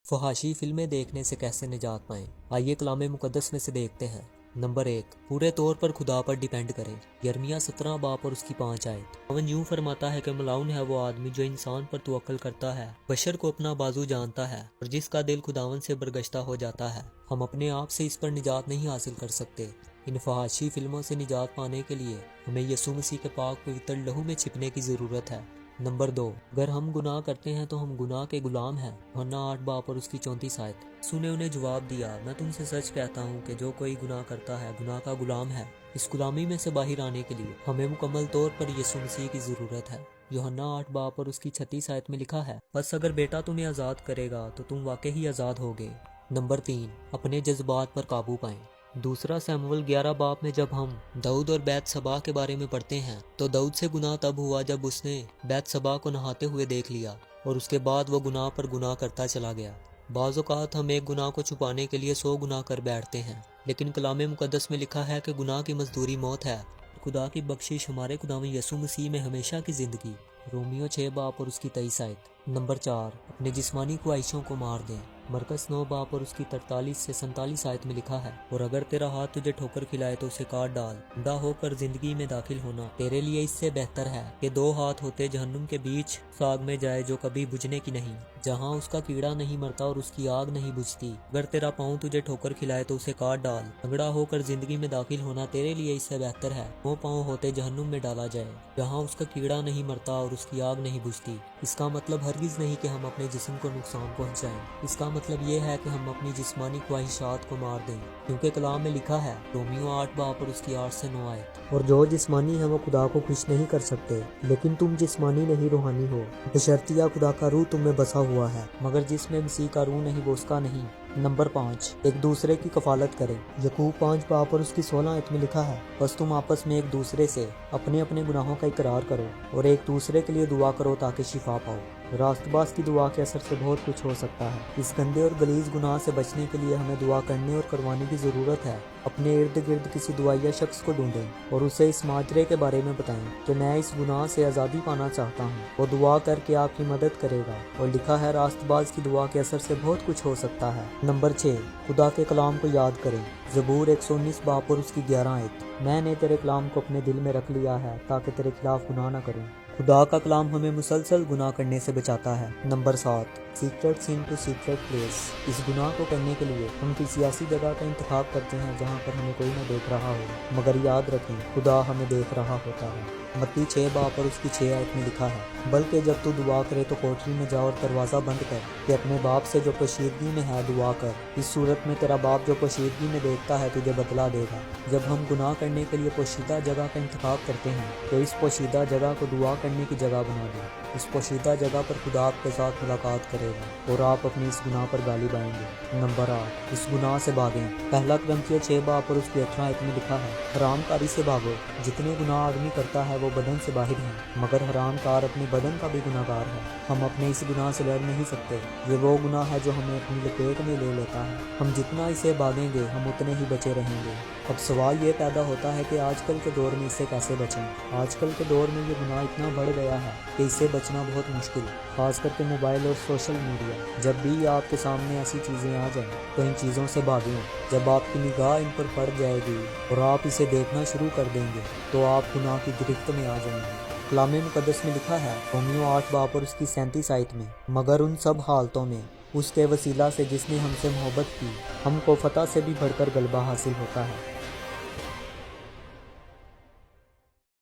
فحاشی فلمیں دیکھنے سے کیسے نجات پائیں؟ آئیے کلام مقدس میں سے دیکھتے ہیں۔ نمبر 1، پورے طور پر خدا پر ڈیپینڈ کریں۔ یرمیہ 17 باب اور اس کی 5 آیت۔ خداوند یوں فرماتا ہے کہ ملعون ہے وہ آدمی جو انسان پر توکل کرتا ہے، بشر کو اپنا بازو جانتا ہے، اور جس کا دل خداوند سے برگشتہ ہو جاتا ہے۔ ہم اپنے آپ سے اس پر نجات نہیں حاصل کر سکتے۔ ان فحاشی فلموں سے نجات پانے کے لیے ہمیں یسوع مسیح کے پاک پوتر لہو میں چھپنے کی ضرورت ہے۔ نمبر 2، اگر ہم گناہ کرتے ہیں تو ہم گناہ کے غلام ہیں۔ یوحنا 8 باب اور اس کی 34 آیت۔ یسوع نے انہیں جواب دیا، میں تم سے سچ کہتا ہوں کہ جو کوئی گناہ کرتا ہے گناہ کا غلام ہے۔ اس غلامی میں سے باہر آنے کے لیے ہمیں مکمل طور پر یسوع مسیح کی ضرورت ہے۔ یوحنا 8 باب اور اس کی 36 آیت میں لکھا ہے، بس اگر بیٹا تمہیں آزاد کرے گا تو تم واقعی آزاد ہوگے۔ نمبر 3، اپنے جذبات پر قابو پائیں۔ دوسرا سیموئیل 11 باب میں جب ہم داؤد اور بیت شبع کے بارے میں پڑھتے ہیں تو داؤد سے گناہ تب ہوا جب اس نے بیت شبع کو نہاتے ہوئے دیکھ لیا، اور اس کے بعد وہ گناہ پر گناہ کرتا چلا گیا۔ بعض اوقات ہم ایک گناہ کو چھپانے کے لیے 100 گناہ کر بیٹھتے ہیں، لیکن کلام مقدس میں لکھا ہے کہ گناہ کی مزدوری موت ہے، خدا کی بخشش ہمارے خداوند یسوع مسیح میں ہمیشہ کی زندگی۔ رومیو 6 باب اور اس کی 23 آیت۔ نمبر 4، اپنے جسمانی خواہشوں کو مار دیں۔ مرکز 9 باب اور اس کی 43 سے 47 آیت میں لکھا ہے، اور اگر تیرا ہاتھ تجھے ٹھوکر کھلائے تو اسے کاٹ ڈال۔ بوڑھا ہو کر زندگی میں داخل ہونا تیرے لیے اس سے بہتر ہے کہ 2 ہاتھ ہوتے جہنم کے بیچ آگ میں جائے جو کبھی بجھنے کی نہیں، جہاں اس کا کیڑا نہیں مرتا اور اس کی آگ نہیں بجھتی۔ اگر تیرا پاؤں تجھے ٹھوکر کھلائے تو اسے کاٹ ڈال۔ لنگڑا ہو کر زندگی میں داخل ہونا تیرے لیے اس سے بہتر ہے 9 پاؤں ہوتے جہنم میں ڈالا جائے، جہاں اس کا کیڑا نہیں مرتا اور اس کی آگ نہیں بجھتی۔ اس کا مطلب ہرگز نہیں کہ ہم اپنے جسم کو نقصان پہنچائیں، اس کا مطلب یہ ہے کہ ہم اپنی جسمانی خواہشات کو مار دیں، کیونکہ کلام میں لکھا ہے، رومیو 8 باب اور اس کی 8 سے 9 آیت، اور جو جسمانی ہے وہ خدا کو خوش نہیں کر سکتے، لیکن تم جسمانی نہیں روحانی ہو، بشرطیہ خدا کا روح تم میں بسا ہوا ہے، مگر جس میں مسیح کا روح نہیں وہ اس کا نہیں۔ نمبر 5، ایک دوسرے کی کفالت کریں۔ یعقوب 5 باب اور اس کی 16 آیت میں لکھا ہے، بس تم آپس میں ایک دوسرے سے اپنے اپنے گناہوں کا اقرار کرو اور ایک دوسرے کے لیے دعا کرو تاکہ شفا پاؤ۔ راست باز کی دعا کے اثر سے بہت کچھ ہو سکتا ہے۔ اس گندے اور غلیظ گناہ سے بچنے کے لیے ہمیں دعا کرنے اور کروانے کی ضرورت ہے۔ اپنے ارد گرد کسی دعائیا شخص کو ڈھونڈیں اور اسے اس ماجرے کے بارے میں بتائیں کہ میں اس گناہ سے آزادی پانا چاہتا ہوں۔ وہ دعا کر کے آپ کی مدد کرے گا، اور لکھا ہے راست باز کی دعا کے اثر سے بہت کچھ ہو سکتا ہے۔ نمبر 6، خدا کے کلام کو یاد کریں۔ زبور 119 باب اور اس کی 11 آیت۔ میں نے تیرے کلام کو اپنے دل میں رکھ لیا ہے تاکہ تیرے خلاف گناہ نہ کروں۔ خدا کا کلام ہمیں مسلسل گناہ کرنے سے بچاتا ہے۔ Number 7، secret sin to secret place. اس گناہ کو کرنے کے لیے ہم کسی ایسی جگہ کا انتخاب کرتے ہیں جہاں پر ہمیں کوئی نہ دیکھ رہا ہو، مگر یاد رکھیں خدا ہمیں دیکھ رہا ہوتا ہے۔ متی 6 باب اور اس کی 6 آیت میں لکھا ہے، بلکہ جب تو دعا کرے تو کوٹری میں جا اور دروازہ بند کر کہ اپنے باپ سے جو پوشیدگی میں ہے دعا کر، اس صورت میں تیرا باپ جو پوشیدگی میں دیکھتا ہے تجھے بدلا دے گا۔ جب ہم گناہ کرنے کے لیے پوشیدہ جگہ کا انتخاب کرتے ہیں تو اس پوشیدہ جگہ کو دعا کرنے کی جگہ بنا دیں۔ اس پوشیدہ جگہ پر خدا آپ کے ساتھ ملاقات کرے گا اور آپ اپنی اس گناہ پر غالب آئیں گے۔ نمبر 8، اس گناہ سے بھاگیں۔ پہلا کرنتھیوں 6 باب اور اس کی 18 آیت میں لکھا ہے، حرام کاری سے بھاگو۔ جتنے گناہ آدمی کرتا ہے وہ بدن سے باہر ہیں، مگر حرام کار اپنے بدن کا بھی گناہ گار ہے۔ ہم اپنے اس گناہ سے لڑ نہیں سکتے، یہ وہ گناہ ہے جو ہمیں اپنی لپیٹ میں لے لیتا ہے۔ ہم جتنا اسے بھاگیں گے ہم اتنے ہی بچے رہیں گے۔ اب سوال یہ پیدا ہوتا ہے کہ آج کل کے دور میں اس سے کیسے بچیں؟ آج کل کے دور میں یہ گناہ اتنا بڑھ گیا ہے کہ اس سے بچنا بہت مشکل، خاص کر کے موبائل اور سوشل میڈیا۔ جب بھی آپ کے سامنے ایسی چیزیں آ جائیں تو ان چیزوں سے بھاگیں۔ جب آپ کی نگاہ ان پر پڑ جائے گی اور آپ اسے دیکھنا شروع کر دیں گے تو آپ گناہ کی گرفت میں آ جائیں گے۔ کلام مقدس میں لکھا ہے، رومیو 8 باب اور اس کی 37 آیت میں، مگر ان سب حالتوں میں اس کے وسیلہ سے جس نے ہم سے محبت کی، ہم کو فتح سے بھی بڑھ کر غلبہ حاصل ہوتا ہے۔